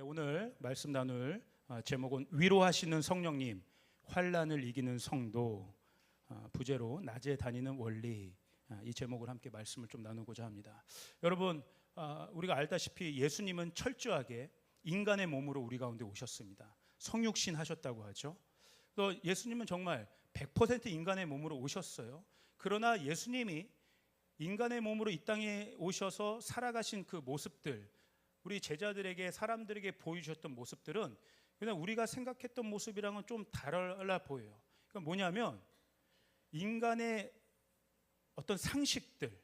오늘 말씀 나눌 제목은 위로하시는 성령님, 환난을 이기는 성도, 부제로 낮에 다니는 원리, 이 제목을 함께 말씀을 좀 나누고자 합니다. 여러분, 우리가 알다시피 예수님은 철저하게 인간의 몸으로 우리 가운데 오셨습니다. 성육신 하셨다고 하죠. 또 예수님은 정말 100% 인간의 몸으로 오셨어요. 그러나 예수님이 인간의 몸으로 이 땅에 오셔서 살아가신 그 모습들, 우리 제자들에게, 사람들에게 보여주셨던 모습들은 그냥 우리가 생각했던 모습이랑은 좀 달라 보여요. 그러니까 뭐냐면 인간의 어떤 상식들,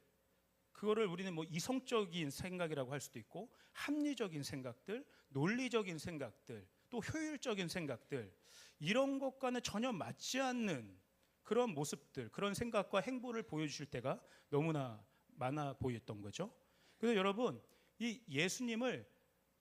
그거를 우리는 뭐 이성적인 생각이라고 할 수도 있고, 합리적인 생각들, 논리적인 생각들, 또 효율적인 생각들, 이런 것과는 전혀 맞지 않는 그런 모습들, 그런 생각과 행보를 보여주실 때가 너무나 많아 보였던 거죠. 그래서 여러분, 이 예수님을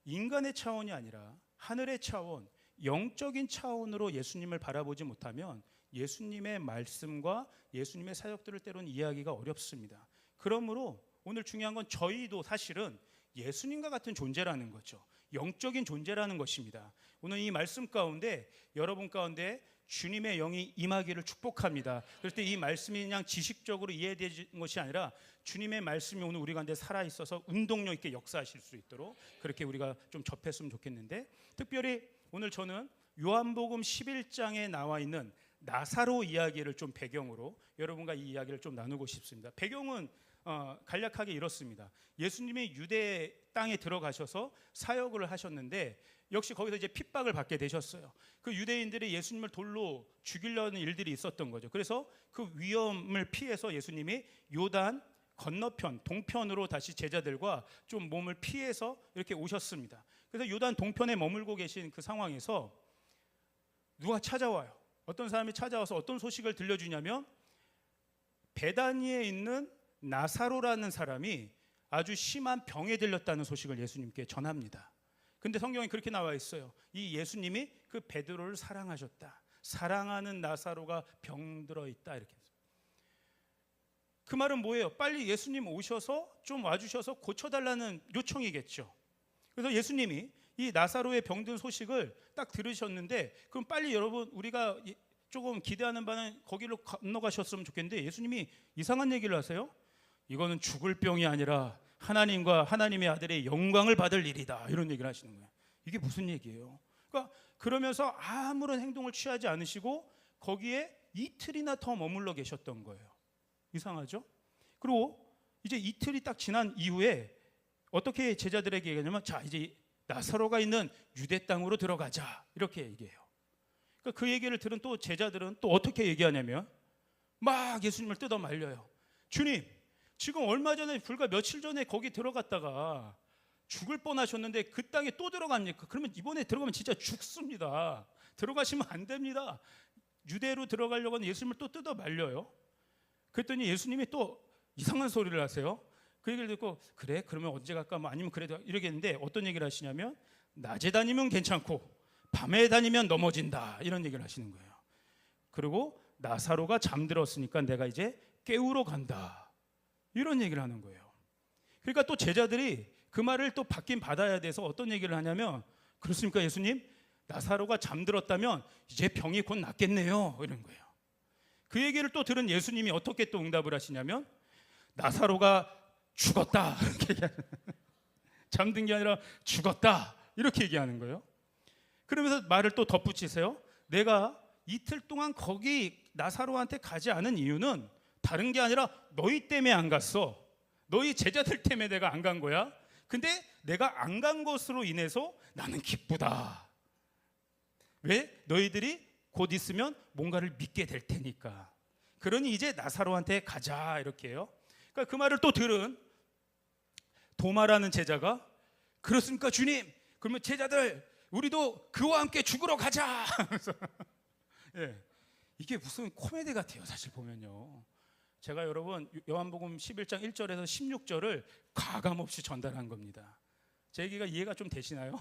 인간의 차원이 아니라 하늘의 차원, 영적인 차원으로 예수님을 바라보지 못하면 예수님의 말씀과 예수님의 사역들을 때로는 이해하기가 어렵습니다. 그러므로 오늘 중요한 건 저희도 사실은 예수님과 같은 존재라는 거죠. 영적인 존재라는 것입니다. 오늘 이 말씀 가운데 여러분 가운데 주님의 영이 임하기를 축복합니다. 그럴 때 이 말씀이 그냥 지식적으로 이해되는 것이 아니라 주님의 말씀이 오늘 우리 가운데 살아있어서 운동력 있게 역사하실 수 있도록 그렇게 우리가 좀 접했으면 좋겠는데, 특별히 오늘 저는 요한복음 11장에 나와 있는 나사로 이야기를 좀 배경으로 여러분과 이 이야기를 좀 나누고 싶습니다. 배경은 간략하게 이렇습니다. 예수님이 유대 땅에 들어가셔서 사역을 하셨는데 역시 거기서 이제 핍박을 받게 되셨어요. 그 유대인들이 예수님을 돌로 죽이려는 일들이 있었던 거죠. 그래서 그 위험을 피해서 예수님이 요단 건너편, 동편으로 다시 제자들과 좀 몸을 피해서 이렇게 오셨습니다. 그래서 요단 동편에 머물고 계신 그 상황에서 누가 찾아와요. 어떤 사람이 찾아와서 어떤 소식을 들려주냐면 베다니에 있는 나사로라는 사람이 아주 심한 병에 들렸다는 소식을 예수님께 전합니다. 근데 성경에 그렇게 나와 있어요. 이 예수님이 그 베드로를 사랑하셨다. 사랑하는 나사로가 병들어 있다. 이렇게. 그 말은 뭐예요? 빨리 예수님 오셔서 좀 와주셔서 고쳐달라는 요청이겠죠. 그래서 예수님이 이 나사로의 병든 소식을 딱 들으셨는데, 그럼 빨리 여러분 우리가 조금 기대하는 바는 거기로 건너가셨으면 좋겠는데 예수님이 이상한 얘기를 하세요. 이거는 죽을 병이 아니라 하나님과 하나님의 아들의 영광을 받을 일이다, 이런 얘기를 하시는 거예요. 이게 무슨 얘기예요? 그러니까 그러면서 아무런 행동을 취하지 않으시고 거기에 이틀이나 더 머물러 계셨던 거예요. 이상하죠? 그리고 이제 이틀이 딱 지난 이후에 어떻게 제자들에게 얘기하냐면, 자, 이제 나사로가 있는 유대 땅으로 들어가자, 이렇게 얘기해요. 그러니까 그 얘기를 들은 또 제자들은 또 어떻게 얘기하냐면 막 예수님을 뜯어 말려요. 주님, 지금 얼마 전에, 불과 며칠 전에 거기 들어갔다가 죽을 뻔하셨는데 그 땅에 또 들어갑니까? 그러면 이번에 들어가면 진짜 죽습니다. 들어가시면 안 됩니다. 유대로 들어가려고 하는 예수님을 또 뜯어 말려요. 그랬더니 예수님이 또 이상한 소리를 하세요. 그 얘기를 듣고, 그래? 그러면 언제 갈까? 뭐 아니면 그래도 이러겠는데 어떤 얘기를 하시냐면, 낮에 다니면 괜찮고 밤에 다니면 넘어진다, 이런 얘기를 하시는 거예요. 그리고 나사로가 잠들었으니까 내가 이제 깨우러 간다, 이런 얘기를 하는 거예요. 그러니까 또 제자들이 그 말을 또 받긴 받아야 돼서 어떤 얘기를 하냐면, 그렇습니까 예수님? 나사로가 잠들었다면 이제 병이 곧 낫겠네요, 이런 거예요. 그 얘기를 또 들은 예수님이 어떻게 또 응답을 하시냐면, 나사로가 죽었다, 이렇게 얘기하는 잠든 게 아니라 죽었다, 이렇게 얘기하는 거예요. 그러면서 말을 또 덧붙이세요. 내가 이틀 동안 거기 나사로한테 가지 않은 이유는 다른 게 아니라 너희 때문에 안 갔어. 너희 제자들 때문에 내가 안 간 거야. 근데 내가 안 간 것으로 인해서 나는 기쁘다. 왜? 너희들이 곧 있으면 뭔가를 믿게 될 테니까. 그러니 이제 나사로한테 가자, 이렇게 해요. 그러니까 그 말을 또 들은 도마라는 제자가, 그렇습니까 주님? 그러면 제자들 우리도 그와 함께 죽으러 가자. 예, 이게 무슨 코미디 같아요, 사실 보면요. 제가 여러분 요한복음 11장 1절에서 16절을 가감없이 전달한 겁니다. 제 얘기가 이해가 좀 되시나요?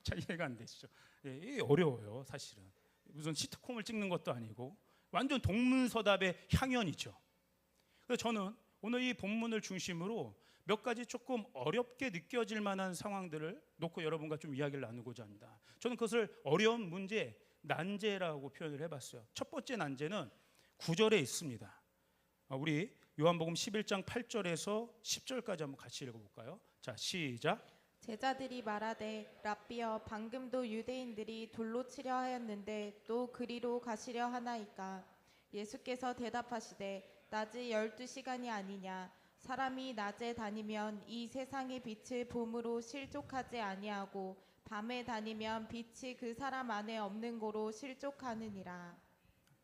잘 이해가 안 되시죠? 예, 이게 어려워요, 사실은. 무슨 시트콤을 찍는 것도 아니고 완전 동문서답의 향연이죠. 그래서 저는 오늘 이 본문을 중심으로 몇 가지 조금 어렵게 느껴질 만한 상황들을 놓고 여러분과 좀 이야기를 나누고자 합니다. 저는 그것을 어려운 문제, 난제라고 표현을 해봤어요. 첫 번째 난제는 9절에 있습니다. 우리 요한복음 11장 8절에서 10절까지 한번 같이 읽어볼까요? 자, 시작. 제자들이 말하되 랍비여 방금도 유대인들이 돌로 치려 하였는데 또 그리로 가시려 하나이까? 예수께서 대답하시되 낮이 12시간이 아니냐? 사람이 낮에 다니면 이 세상의 빛을 봄으로 실족하지 아니하고 밤에 다니면 빛이 그 사람 안에 없는 고로 실족하느니라.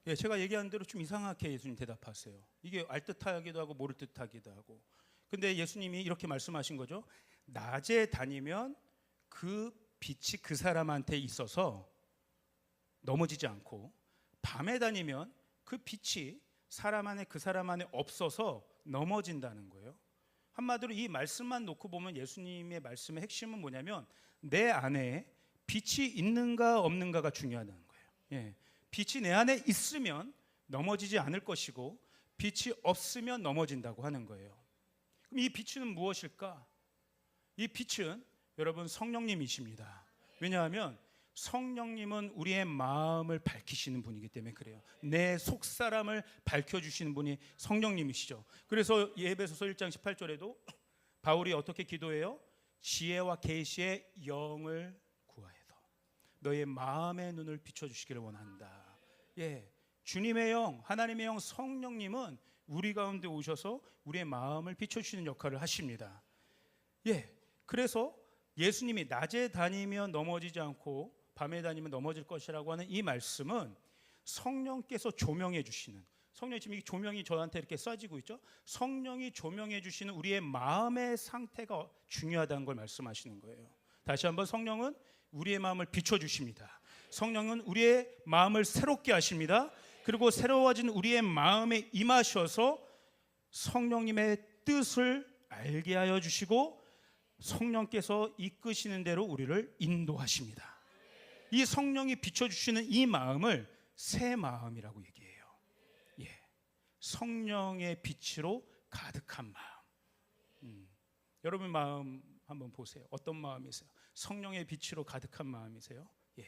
예, 제가 얘기한 대로 좀 이상하게 예수님 대답하세요. 이게 알듯하기도 하고 모를 듯하기도 하고. 근데 예수님이 이렇게 말씀하신 거죠. 낮에 다니면 그 빛이 그 사람한테 있어서 넘어지지 않고, 밤에 다니면 그 빛이 사람 안에 그 사람 안에 없어서 넘어진다는 거예요. 한마디로 이 말씀만 놓고 보면 예수님의 말씀의 핵심은 뭐냐면 내 안에 빛이 있는가 없는가가 중요하다는 거예요. 예, 빛이 내 안에 있으면 넘어지지 않을 것이고 빛이 없으면 넘어진다고 하는 거예요. 그럼 이 빛은 무엇일까? 이 빛은 여러분 성령님이십니다. 왜냐하면 성령님은 우리의 마음을 밝히시는 분이기 때문에 그래요. 내 속사람을 밝혀주시는 분이 성령님이시죠. 그래서 에베소서 1장 18절에도 바울이 어떻게 기도해요? 지혜와 계시의 영을 구하여서 너의 마음의 눈을 비춰주시기를 원한다. 예, 주님의 영, 하나님의 영 성령님은 우리 가운데 오셔서 우리의 마음을 비춰주시는 역할을 하십니다. 예, 그래서 예수님이 낮에 다니면 넘어지지 않고 밤에 다니면 넘어질 것이라고 하는 이 말씀은 성령께서 조명해 주시는, 성령이 지금 이 조명이 저한테 이렇게 쏴지고 있죠. 성령이 조명해 주시는 우리의 마음의 상태가 중요하다는 걸 말씀하시는 거예요. 다시 한번, 성령은 우리의 마음을 비춰주십니다. 성령은 우리의 마음을 새롭게 하십니다. 그리고 새로워진 우리의 마음에 임하셔서 성령님의 뜻을 알게 하여 주시고 성령께서 이끄시는 대로 우리를 인도하십니다. 이 성령이 비춰주시는 이 마음을 새 마음이라고 얘기해요. 예, 성령의 빛으로 가득한 마음. 여러분 마음 한번 보세요. 어떤 마음이세요? 성령의 빛으로 가득한 마음이세요? 예.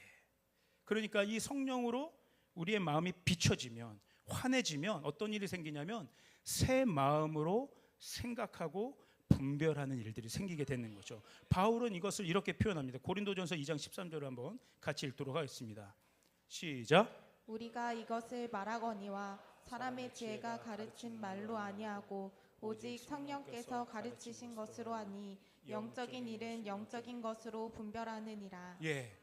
그러니까 이 성령으로 우리의 마음이 비춰지면, 환해지면 어떤 일이 생기냐면 새 마음으로 생각하고 분별하는 일들이 생기게 되는 거죠. 바울은 이것을 이렇게 표현합니다. 고린도전서 2장 13절을 한번 같이 읽도록 하겠습니다. 시작. 우리가 이것을 말하거니와 사람의 지혜가 가르친 말로 아니하고 오직 성령께서 가르치신 것으로 하니 영적인 일은 영적인 것으로 분별하느니라. 예,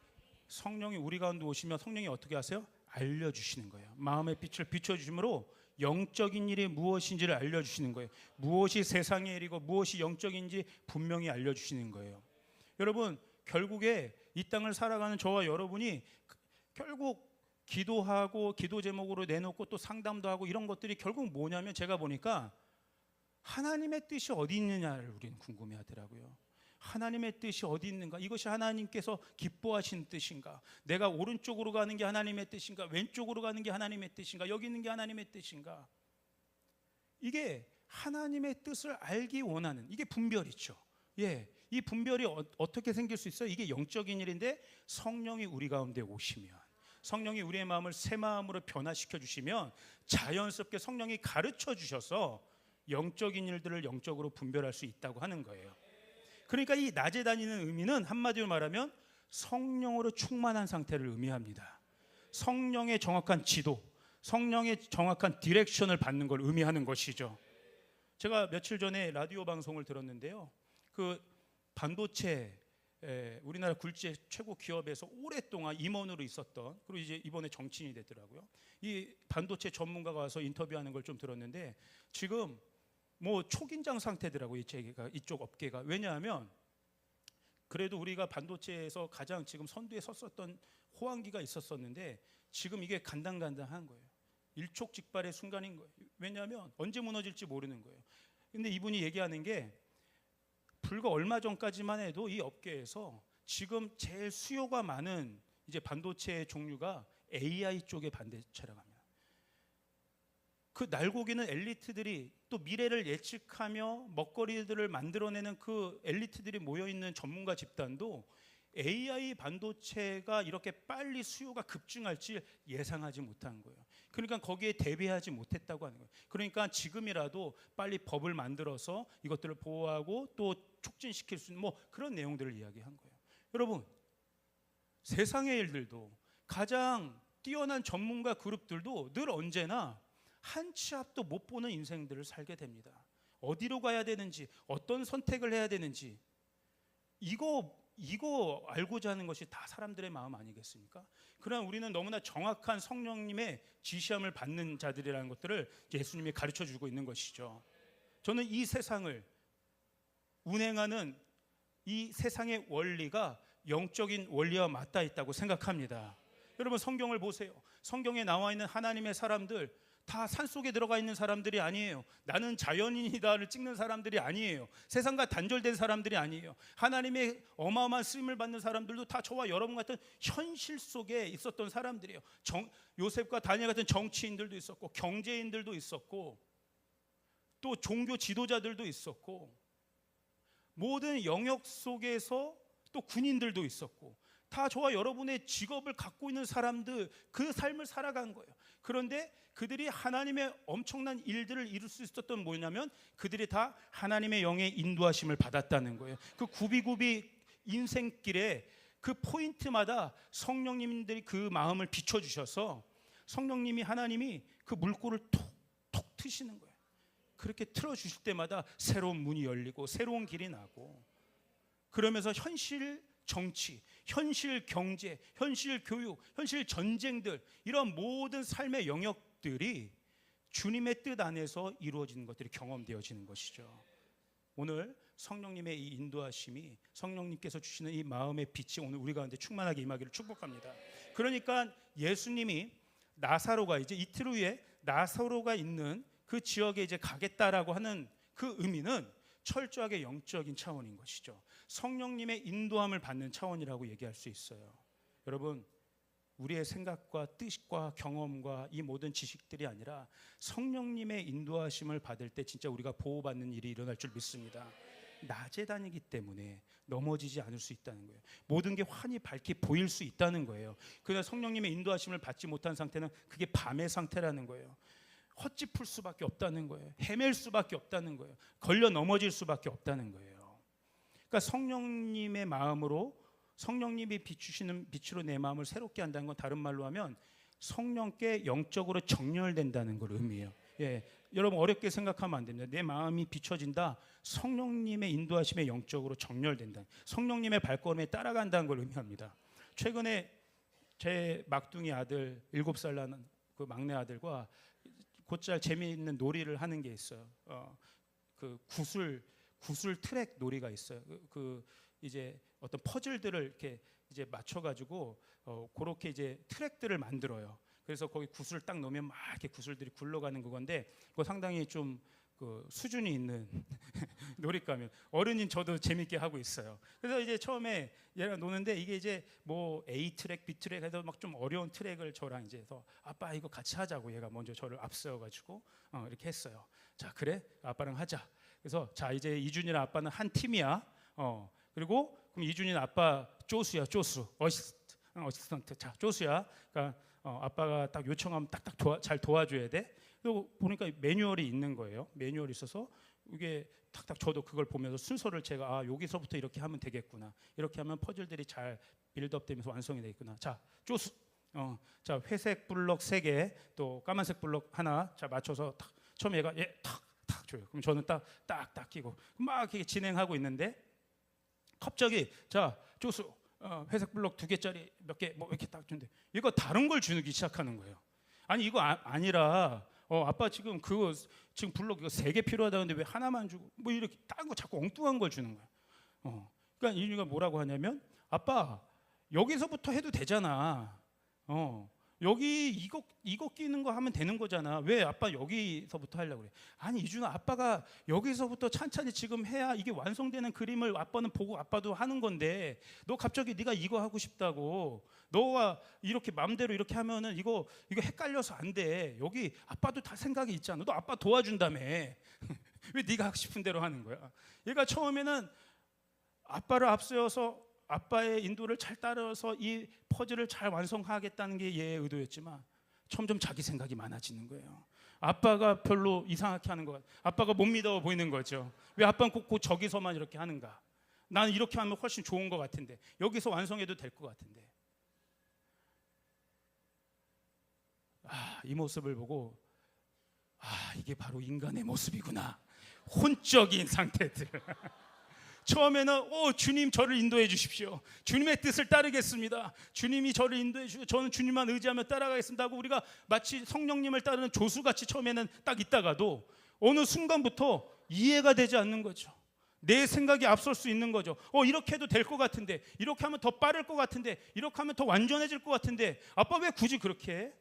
성령이 우리 가운데 오시면 성령이 어떻게 하세요? 알려주시는 거예요. 마음의 빛을 비춰주심으로 영적인 일이 무엇인지를 알려주시는 거예요. 무엇이 세상의 일이고 무엇이 영적인지 분명히 알려주시는 거예요. 여러분, 결국에 이 땅을 살아가는 저와 여러분이 결국 기도하고 기도 제목으로 내놓고 또 상담도 하고 이런 것들이 결국 뭐냐면, 제가 보니까 하나님의 뜻이 어디 있느냐를 우리는 궁금해하더라고요. 하나님의 뜻이 어디 있는가? 이것이 하나님께서 기뻐하시는 뜻인가? 내가 오른쪽으로 가는 게 하나님의 뜻인가? 왼쪽으로 가는 게 하나님의 뜻인가? 여기 있는 게 하나님의 뜻인가? 이게 하나님의 뜻을 알기 원하는, 이게 분별이죠. 예, 이 분별이 어떻게 생길 수 있어요? 이게 영적인 일인데 성령이 우리 가운데 오시면, 성령이 우리의 마음을 새 마음으로 변화시켜 주시면 자연스럽게 성령이 가르쳐 주셔서 영적인 일들을 영적으로 분별할 수 있다고 하는 거예요. 그러니까 이 낮에 다니는 의미는 한마디로 말하면 성령으로 충만한 상태를 의미합니다. 성령의 정확한 지도, 성령의 정확한 디렉션을 받는 걸 의미하는 것이죠. 제가 며칠 전에 라디오 방송을 들었는데요. 그 반도체, 우리나라 굴지의 최고 기업에서 오랫동안 임원으로 있었던, 그리고 이제 이번에 정치인이 됐더라고요. 이 반도체 전문가가 와서 인터뷰하는 걸 좀 들었는데 지금 뭐 초긴장 상태더라고요. 이쪽 업계가. 왜냐하면 그래도 우리가 반도체에서 가장 지금 선두에 섰었던 호황기가 있었었는데 지금 이게 간당간당한 거예요. 일촉즉발의 순간인 거예요. 왜냐하면 언제 무너질지 모르는 거예요. 근데 이분이 얘기하는 게 불과 얼마 전까지만 해도 이 업계에서 지금 제일 수요가 많은 이제 반도체 종류가 AI 쪽의 반도체라고 합니다. 그 날고기는 엘리트들이 또 미래를 예측하며 먹거리들을 만들어내는 그 엘리트들이 모여있는 전문가 집단도 AI 반도체가 이렇게 빨리 수요가 급증할지 예상하지 못한 거예요. 그러니까 거기에 대비하지 못했다고 하는 거예요. 그러니까 지금이라도 빨리 법을 만들어서 이것들을 보호하고 또 촉진시킬 수 있는 뭐 그런 내용들을 이야기한 거예요. 여러분, 세상의 일들도 가장 뛰어난 전문가 그룹들도 늘 언제나 한 치 앞도 못 보는 인생들을 살게 됩니다. 어디로 가야 되는지, 어떤 선택을 해야 되는지 이거 알고자 하는 것이 다 사람들의 마음 아니겠습니까? 그러나 우리는 너무나 정확한 성령님의 지시함을 받는 자들이라는 것들을 예수님이 가르쳐 주고 있는 것이죠. 저는 이 세상을 운행하는 이 세상의 원리가 영적인 원리와 맞닿아 있다고 생각합니다. 여러분, 성경을 보세요. 성경에 나와 있는 하나님의 사람들 다 산속에 들어가 있는 사람들이 아니에요. 나는 자연인이다를 찍는 사람들이 아니에요. 세상과 단절된 사람들이 아니에요. 하나님의 어마어마한 쓰임을 받는 사람들도 다 저와 여러분 같은 현실 속에 있었던 사람들이에요. 요셉과 다니엘 같은 정치인들도 있었고, 경제인들도 있었고, 또 종교 지도자들도 있었고, 모든 영역 속에서 또 군인들도 있었고, 다 저와 여러분의 직업을 갖고 있는 사람들, 그 삶을 살아간 거예요. 그런데 그들이 하나님의 엄청난 일들을 이룰 수 있었던 뭐냐면 그들이 다 하나님의 영의 인도하심을 받았다는 거예요. 그 굽이굽이 인생길에 그 포인트마다 성령님들이 그 마음을 비춰주셔서 성령님이 하나님이 그 물꼬를 톡톡 트시는 거예요. 그렇게 틀어주실 때마다 새로운 문이 열리고 새로운 길이 나고, 그러면서 현실 정치, 현실 경제, 현실 교육, 현실 전쟁들, 이런 모든 삶의 영역들이 주님의 뜻 안에서 이루어지는 것들이 경험되어지는 것이죠. 오늘 성령님의 이 인도하심이, 성령님께서 주시는 이 마음의 빛이 오늘 우리 가운데 충만하게 임하기를 축복합니다. 그러니까 예수님이 나사로가 이제 이틀 후에 나사로가 있는 그 지역에 이제 가겠다라고 하는 그 의미는 철저하게 영적인 차원인 것이죠. 성령님의 인도함을 받는 차원이라고 얘기할 수 있어요. 여러분, 우리의 생각과 뜻과 경험과 이 모든 지식들이 아니라 성령님의 인도하심을 받을 때 진짜 우리가 보호받는 일이 일어날 줄 믿습니다. 낮에 다니기 때문에 넘어지지 않을 수 있다는 거예요. 모든 게 환히 밝게 보일 수 있다는 거예요. 그러나 성령님의 인도하심을 받지 못한 상태는 그게 밤의 상태라는 거예요. 헛짚을 수밖에 없다는 거예요. 헤맬 수밖에 없다는 거예요. 걸려 넘어질 수밖에 없다는 거예요. 그러니까 성령님의 마음으로, 성령님이 비추시는 빛으로 내 마음을 새롭게 한다는 건 다른 말로 하면 성령께 영적으로 정렬된다는 걸 의미해요. 여러분, 어렵게 생각하면 안 됩니다. 내 마음이 비춰진다. 성령님의 인도하심에 영적으로 정렬된다. 성령님의 발걸음에 따라간다는 걸 의미합니다. 최근에 제 막둥이 아들 7살 나는 그 막내 아들과 곧잘 재미있는 놀이를 하는 게 있어요. 그 구슬 트랙 놀이가 있어요. 그 이제 어떤 퍼즐들을 이렇게 이제 맞춰가지고 그렇게 이제 트랙들을 만들어요. 그래서 거기 구슬을 딱 넣으면 막 이렇게 구슬들이 굴러가는 그건데, 그거 상당히 좀 그 수준이 있는 놀잇감이에요. 어른인 저도 재밌게 하고 있어요. 그래서 이제 처음에 얘랑 노는데 이게 이제 뭐 A 트랙, B 트랙 해서 막 좀 어려운 트랙을 저랑 이제 해서 아빠 이거 같이 하자고 얘가 먼저 저를 앞세워가지고 이렇게 했어요. 자, 그래, 아빠랑 하자. 그래서 자, 이제 이준이랑 아빠는 한 팀이야. 그리고 그럼 이준이는 아빠 쪼수야, 쪼수, 어시스턴트. 자, 쪼수야. 그러니까 아빠가 딱 요청하면 딱딱 잘 도와줘야 돼. 그리고 보니까 매뉴얼이 있는 거예요. 매뉴얼이 있어서 이게 탁탁 저도 그걸 보면서 순서를 제가 여기서부터 이렇게 하면 되겠구나. 이렇게 하면 퍼즐들이 잘 빌드업되면서 완성이 되겠구나. 자, 쪼수. 자, 회색 블럭 3개, 또 까만색 블럭 하나. 자, 맞춰서 탁. 처음에 얘가 탁 줘요. 그럼 저는 딱 끼고 막 이렇게 진행하고 있는데 갑자기 자, 쪼수. 회색 블럭 2개짜리 몇 개 뭐 이렇게 딱 주는데 이거 다른 걸 주기 시작하는 거예요. 아니 이거 아니라 아빠 지금 그거 지금 블럭 이거 3개 필요하다는데 왜 하나만 주고 뭐 이렇게 딴 거 자꾸 엉뚱한 걸 주는 거야. 그러니까 이준이가 뭐라고 하냐면 아빠 여기서부터 해도 되잖아. 여기 이거 끼는 거 하면 되는 거잖아. 왜 아빠 여기서부터 하려고 그래? 아니 이준아, 아빠가 여기서부터 찬찬히 지금 해야 이게 완성되는 그림을 아빠는 보고 아빠도 하는 건데 너 갑자기 네가 이거 하고 싶다고 너가 이렇게 마음대로 이렇게 하면은 이거 헷갈려서 안 돼. 여기 아빠도 다 생각이 있잖아. 너 아빠 도와준다며. 왜 네가 하고 싶은 대로 하는 거야? 얘가 처음에는 아빠를 앞세워서 아빠의 인도를 잘 따라서 이 퍼즐을 잘 완성하겠다는 게 얘의 의도였지만 점점 자기 생각이 많아지는 거예요. 아빠가 별로 이상하게 하는 것 같아요. 아빠가 못 믿어 보이는 거죠. 왜 아빠는 꼭 저기서만 이렇게 하는가? 나는 이렇게 하면 훨씬 좋은 것 같은데, 여기서 완성해도 될 것 같은데. 이 모습을 보고 이게 바로 인간의 모습이구나. 혼적인 상태들. 처음에는 주님 저를 인도해 주십시오. 주님의 뜻을 따르겠습니다. 주님이 저를 인도해 주시고 저는 주님만 의지하며 따라가겠습니다 하고 우리가 마치 성령님을 따르는 조수같이 처음에는 딱 있다가도 어느 순간부터 이해가 되지 않는 거죠. 내 생각이 앞설 수 있는 거죠. 이렇게 해도 될 것 같은데, 이렇게 하면 더 빠를 것 같은데, 이렇게 하면 더 완전해질 것 같은데 아빠 왜 굳이 그렇게 해?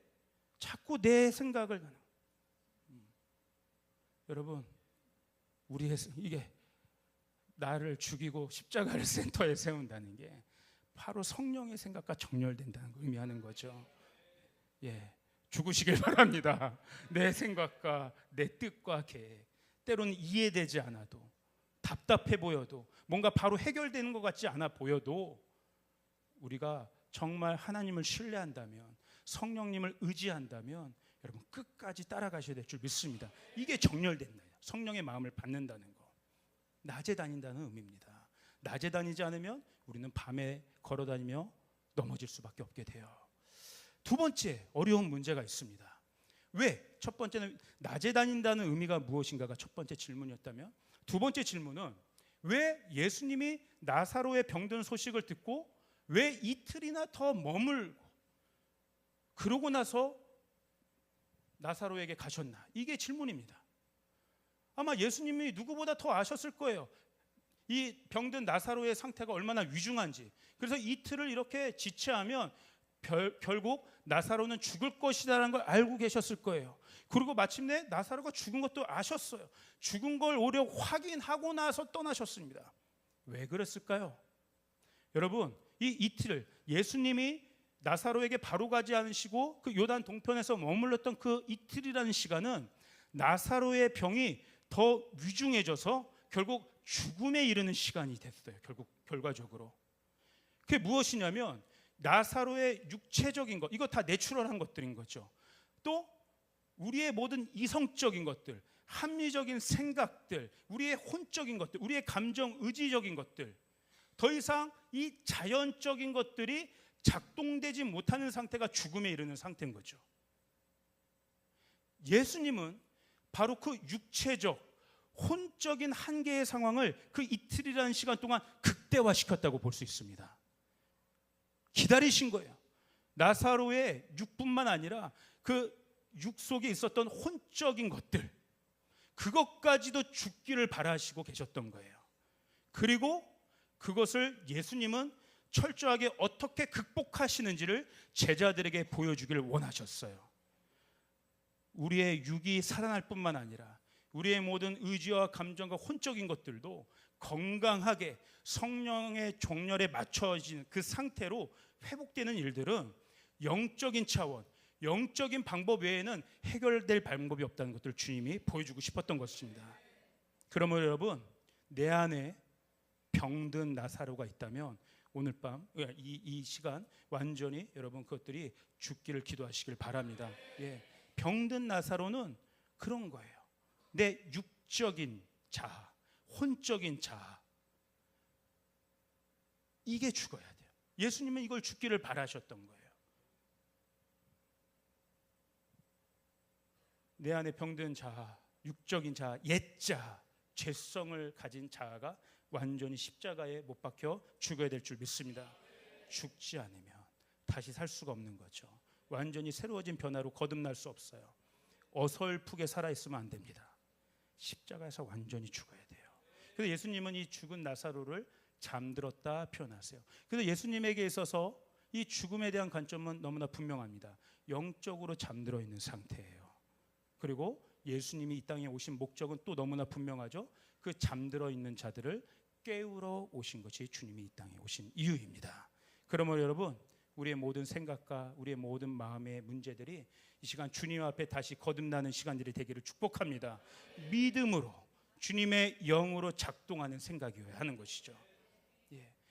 자꾸 내 생각을 여러분, 이게 나를 죽이고 십자가를 센터에 세운다는 게 바로 성령의 생각과 정렬된다는 걸 의미하는 거죠. 죽으시길 바랍니다. 내 생각과 내 뜻과 계획, 때로는 이해되지 않아도, 답답해 보여도, 뭔가 바로 해결되는 것 같지 않아 보여도 우리가 정말 하나님을 신뢰한다면, 성령님을 의지한다면 여러분 끝까지 따라가셔야 될 줄 믿습니다. 이게 정렬된다. 성령의 마음을 받는다는 거. 낮에 다닌다는 의미입니다. 낮에 다니지 않으면 우리는 밤에 걸어다니며 넘어질 수밖에 없게 돼요. 두 번째 어려운 문제가 있습니다. 왜? 첫 번째는 낮에 다닌다는 의미가 무엇인가가 첫 번째 질문이었다면, 두 번째 질문은 왜 예수님이 나사로의 병든 소식을 듣고 왜 이틀이나 더 머물고 그러고 나서 나사로에게 가셨나? 이게 질문입니다. 아마 예수님이 누구보다 더 아셨을 거예요. 이 병든 나사로의 상태가 얼마나 위중한지. 그래서 이틀을 이렇게 지체하면 결국 나사로는 죽을 것이라는 걸 알고 계셨을 거예요. 그리고 마침내 나사로가 죽은 것도 아셨어요. 죽은 걸 오히려 확인하고 나서 떠나셨습니다. 왜 그랬을까요? 여러분, 이 이틀을 예수님이 나사로에게 바로 가지 않으시고 그 요단 동편에서 머물렀던 그 이틀이라는 시간은 나사로의 병이 더 위중해져서 결국 죽음에 이르는 시간이 됐어요. 결과적으로 그게 무엇이냐면 나사로의 육체적인 것, 이거 다 내추럴한 것들인 거죠. 또 우리의 모든 이성적인 것들, 합리적인 생각들, 우리의 혼적인 것들, 우리의 감정, 의지적인 것들, 더 이상 이 자연적인 것들이 작동되지 못하는 상태가 죽음에 이르는 상태인 거죠. 예수님은 바로 그 육체적, 혼적인 한계의 상황을 그 이틀이라는 시간 동안 극대화시켰다고 볼 수 있습니다. 기다리신 거예요. 나사로의 육뿐만 아니라 그 육 속에 있었던 혼적인 것들, 그것까지도 죽기를 바라시고 계셨던 거예요. 그리고 그것을 예수님은 철저하게 어떻게 극복하시는지를 제자들에게 보여주기를 원하셨어요. 우리의 육이 살아날 뿐만 아니라 우리의 모든 의지와 감정과 혼적인 것들도 건강하게 성령의 종렬에 맞춰진 그 상태로 회복되는 일들은 영적인 차원, 영적인 방법 외에는 해결될 방법이 없다는 것들을 주님이 보여주고 싶었던 것입니다. 그러면 여러분, 내 안에 병든 나사로가 있다면 오늘 밤 이 시간 완전히 여러분 그것들이 죽기를 기도하시길 바랍니다. 병든 나사로는 그런 거예요. 내 육적인 자아, 혼적인 자아, 이게 죽어야 돼요. 예수님은 이걸 죽기를 바라셨던 거예요. 내 안에 병든 자아, 육적인 자아, 옛자아, 죄성을 가진 자아가 완전히 십자가에 못 박혀 죽어야 될 줄 믿습니다. 죽지 않으면 다시 살 수가 없는 거죠. 완전히 새로워진 변화로 거듭날 수 없어요. 어설프게 살아있으면 안 됩니다. 십자가에서 완전히 죽어야 돼요. 그래서 예수님은 이 죽은 나사로를 잠들었다 표현하세요. 그래서 예수님에게 있어서 이 죽음에 대한 관점은 너무나 분명합니다. 영적으로 잠들어 있는 상태예요. 그리고 예수님이 이 땅에 오신 목적은 또 너무나 분명하죠. 그 잠들어 있는 자들을 깨우러 오신 것이 주님이 이 땅에 오신 이유입니다. 그러므로 여러분, 우리의 모든 생각과 우리의 모든 마음의 문제들이 이 시간 주님 앞에 다시 거듭나는 시간들이 되기를 축복합니다. 믿음으로 주님의 영으로 작동하는 생각이어야 하는 것이죠.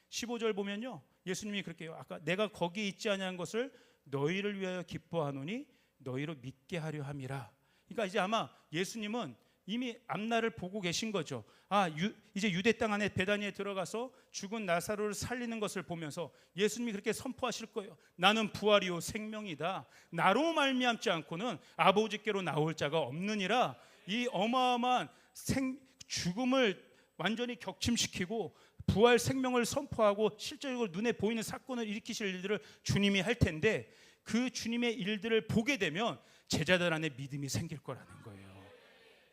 15절 보면요, 예수님이 그렇게 해요. 아까 내가 거기 있지 아니한 것을 너희를 위하여 기뻐하노니 너희로 믿게 하려 함이라. 그러니까 이제 아마 예수님은 이미 앞날을 보고 계신 거죠. 이제 유대 땅 안에 베다니에 들어가서 죽은 나사로를 살리는 것을 보면서 예수님이 그렇게 선포하실 거예요. 나는 부활이요 생명이다. 나로 말미암지 않고는 아버지께로 나올 자가 없느니라. 이 어마어마한 죽음을 완전히 격침시키고 부활 생명을 선포하고 실제적으로 눈에 보이는 사건을 일으키실 일들을 주님이 할 텐데, 그 주님의 일들을 보게 되면 제자들 안에 믿음이 생길 거라는 거예요.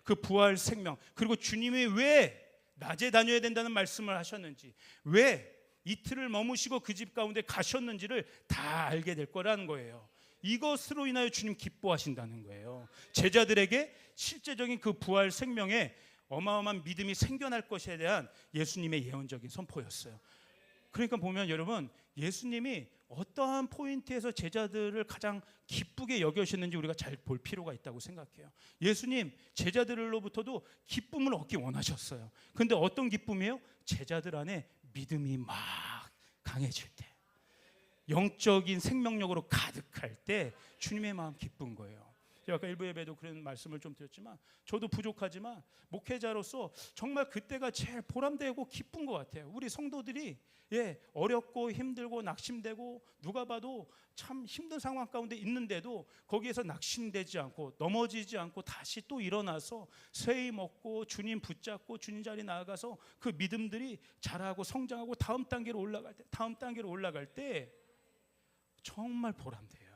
그 부활 생명, 그리고 주님이 왜 낮에 다녀야 된다는 말씀을 하셨는지, 왜 이틀을 머무시고 그 집 가운데 가셨는지를 다 알게 될 거라는 거예요. 이것으로 인하여 주님 기뻐하신다는 거예요. 제자들에게 실제적인 그 부활 생명에 어마어마한 믿음이 생겨날 것에 대한 예수님의 예언적인 선포였어요. 그러니까 보면 여러분, 예수님이 어떠한 포인트에서 제자들을 가장 기쁘게 여겨셨는지 우리가 잘 볼 필요가 있다고 생각해요. 예수님 제자들로부터도 기쁨을 얻기 원하셨어요. 그런데 어떤 기쁨이에요? 제자들 안에 믿음이 막 강해질 때, 영적인 생명력으로 가득할 때 주님의 마음 기쁜 거예요. 제가 아까 일부 예배도 그런 말씀을 좀 드렸지만, 저도 부족하지만 목회자로서 정말 그때가 제일 보람되고 기쁜 것 같아요. 우리 성도들이 어렵고 힘들고 낙심되고 누가 봐도 참 힘든 상황 가운데 있는데도 거기에서 낙심되지 않고 넘어지지 않고 다시 또 일어나서 쇠이 먹고 주님 붙잡고 주님 자리에 나아가서 그 믿음들이 자라고 성장하고 다음 단계로 올라갈 때 정말 보람돼요.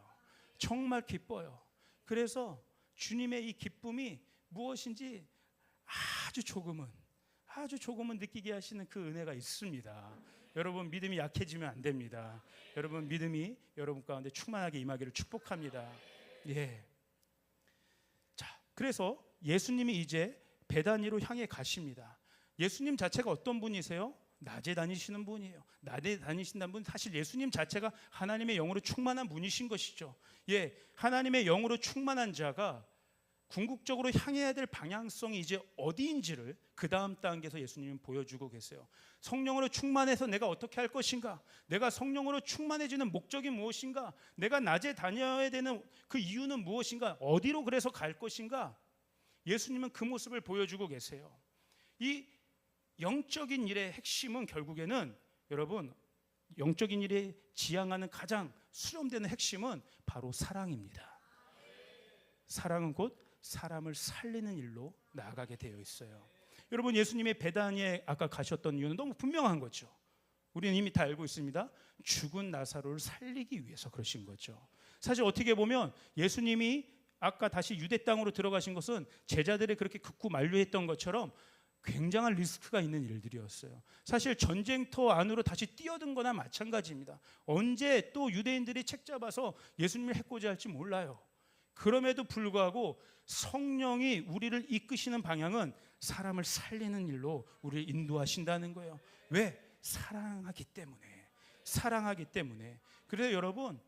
정말 기뻐요. 그래서 주님의 이 기쁨이 무엇인지 아주 조금은 느끼게 하시는 그 은혜가 있습니다. 여러분, 믿음이 약해지면 안 됩니다. 여러분, 믿음이 여러분 가운데 충만하게 임하기를 축복합니다. 자, 그래서 예수님이 이제 베다니로 향해 가십니다. 예수님 자체가 어떤 분이세요? 낮에 다니시는 분이에요. 낮에 다니신다는 분은 사실 예수님 자체가 하나님의 영으로 충만한 분이신 것이죠. 하나님의 영으로 충만한 자가 궁극적으로 향해야 될 방향성이 이제 어디인지를 그 다음 단계에서 예수님은 보여주고 계세요. 성령으로 충만해서 내가 어떻게 할 것인가? 내가 성령으로 충만해지는 목적이 무엇인가? 내가 낮에 다녀야 되는 그 이유는 무엇인가? 어디로 그래서 갈 것인가? 예수님은 그 모습을 보여주고 계세요. 이 영적인 일의 핵심은 결국에는 여러분, 영적인 일에 지향하는 가장 수렴되는 핵심은 바로 사랑입니다. 사랑은 곧 사람을 살리는 일로 나아가게 되어 있어요. 여러분, 예수님의 베다니에 아까 가셨던 이유는 너무 분명한 거죠. 우리는 이미 다 알고 있습니다. 죽은 나사로를 살리기 위해서 그러신 거죠. 사실 어떻게 보면 예수님이 아까 다시 유대 땅으로 들어가신 것은 제자들이 그렇게 극구 만류했던 것처럼 굉장한 리스크가 있는 일들이었어요. 사실 전쟁터 안으로 다시 뛰어든 거나 마찬가지입니다. 언제 또 유대인들이 책잡아서 예수님을 해코지 할지 몰라요. 그럼에도 불구하고 성령이 우리를 이끄시는 방향은 사람을 살리는 일로 우리를 인도하신다는 거예요. 왜? 사랑하기 때문에. 그래서 여러분,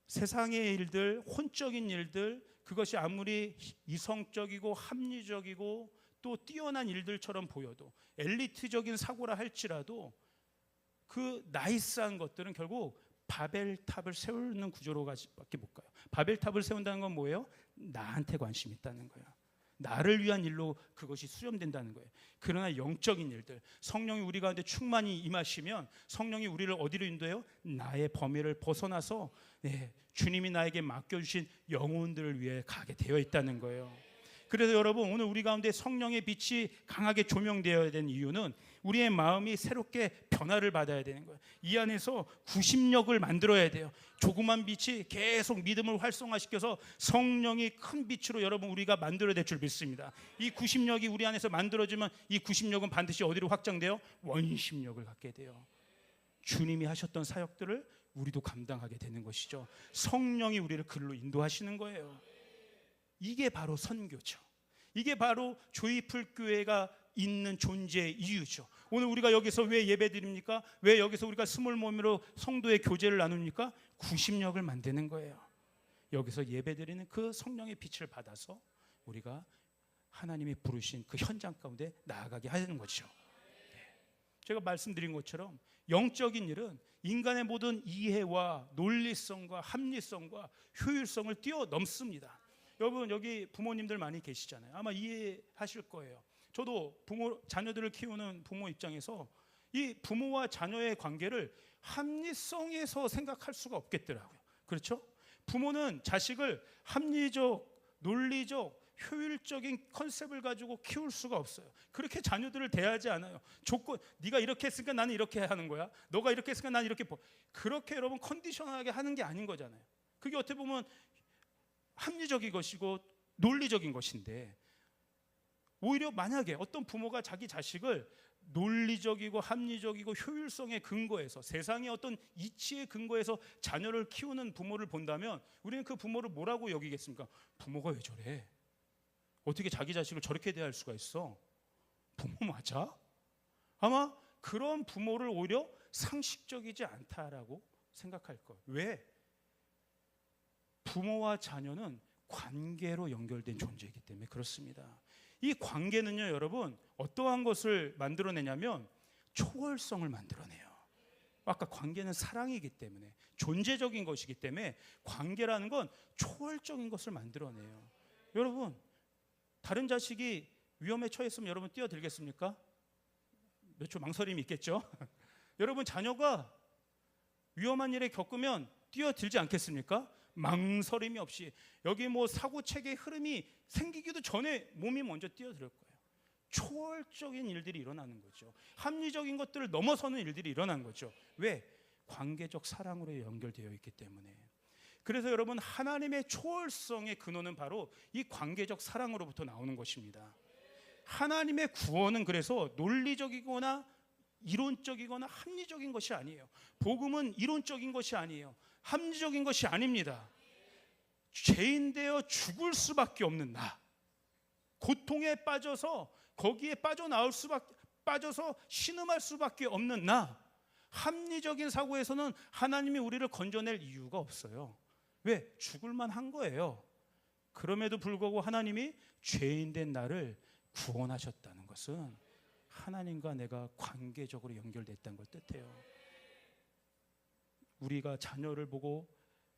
세상의 일들, 혼적인 일들, 그것이 아무리 이성적이고 합리적이고 또 뛰어난 일들처럼 보여도, 엘리트적인 사고라 할지라도 그 나이스한 것들은 결국 바벨탑을 세우는 구조로밖에 못 가요. 바벨탑을 세운다는 건 뭐예요? 나한테 관심이 있다는 거예요. 나를 위한 일로 그것이 수렴된다는 거예요. 그러나 영적인 일들, 성령이 우리 가운데 충만히 임하시면 성령이 우리를 어디로 인도해요? 나의 범위를 벗어나서 주님이 나에게 맡겨주신 영혼들을 위해 가게 되어 있다는 거예요. 그래서 여러분, 오늘 우리 가운데 성령의 빛이 강하게 조명되어야 되는 이유는 우리의 마음이 새롭게 변화를 받아야 되는 거예요. 이 안에서 구심력을 만들어야 돼요. 조그만 빛이 계속 믿음을 활성화시켜서 성령이 큰 빛으로 여러분 우리가 만들어야 될 줄 믿습니다. 이 구심력이 우리 안에서 만들어지면 이 구심력은 반드시 어디로 확장돼요? 원심력을 갖게 돼요. 주님이 하셨던 사역들을 우리도 감당하게 되는 것이죠. 성령이 우리를 그리로 인도하시는 거예요. 이게 바로 선교죠. 이게 바로 조이풀 교회가 있는 존재의 이유죠. 오늘 우리가 여기서 왜 예배 드립니까? 왜 여기서 우리가 스몰 모임으로 성도의 교제를 나눕니까? 구심력을 만드는 거예요. 여기서 예배 드리는 그 성령의 빛을 받아서 우리가 하나님이 부르신 그 현장 가운데 나아가게 하는 거죠. 제가 말씀드린 것처럼 영적인 일은 인간의 모든 이해와 논리성과 합리성과 효율성을 뛰어넘습니다. 여러분 여기 부모님들 많이 계시잖아요. 아마 이해하실 거예요. 저도 자녀들을 키우는 부모 입장에서 이 부모와 자녀의 관계를 합리성에서 생각할 수가 없겠더라고요. 그렇죠? 부모는 자식을 합리적, 논리적, 효율적인 컨셉을 가지고 키울 수가 없어요. 그렇게 자녀들을 대하지 않아요. 네가 이렇게 했으니까 나는 이렇게 하는 거야. 너가 이렇게 했으니까 나는 이렇게. 그렇게 여러분 컨디셔널하게 하는 게 아닌 거잖아요. 그게 어떻게 보면 합리적인 것이고 논리적인 것인데, 오히려 만약에 어떤 부모가 자기 자식을 논리적이고 합리적이고 효율성의 근거에서, 세상의 어떤 이치의 근거에서 자녀를 키우는 부모를 본다면 우리는 그 부모를 뭐라고 여기겠습니까? 부모가 왜 저래? 어떻게 자기 자식을 저렇게 대할 수가 있어? 부모 맞아? 아마 그런 부모를 오히려 상식적이지 않다라고 생각할 거예요. 왜? 부모와 자녀는 관계로 연결된 존재이기 때문에 그렇습니다. 이 관계는요, 여러분, 어떠한 것을 만들어내냐면 초월성을 만들어내요. 아까 관계는 사랑이기 때문에, 존재적인 것이기 때문에 관계라는 건 초월적인 것을 만들어내요. 여러분, 다른 자식이 위험에 처했으면 여러분 뛰어들겠습니까? 몇 초 망설임이 있겠죠? 여러분, 자녀가 위험한 일에 겪으면 뛰어들지 않겠습니까? 망설임이 없이. 여기 뭐 사고체계 흐름이 생기기도 전에 몸이 먼저 뛰어들 거예요. 초월적인 일들이 일어나는 거죠. 합리적인 것들을 넘어서는 일들이 일어나는 거죠. 왜? 관계적 사랑으로 연결되어 있기 때문에. 그래서 여러분, 하나님의 초월성의 근원은 바로 이 관계적 사랑으로부터 나오는 것입니다. 하나님의 구원은 그래서 논리적이거나 이론적이거나 합리적인 것이 아니에요. 복음은 이론적인 것이 아니에요. 합리적인 것이 아닙니다. 죄인 되어 죽을 수밖에 없는 나, 고통에 빠져서 거기에 빠져서 신음할 수밖에 없는 나, 합리적인 사고에서는 하나님이 우리를 건져낼 이유가 없어요. 왜? 죽을만 한 거예요. 그럼에도 불구하고 하나님이 죄인 된 나를 구원하셨다는 것은 하나님과 내가 관계적으로 연결됐다는 걸 뜻해요. 우리가 자녀를 보고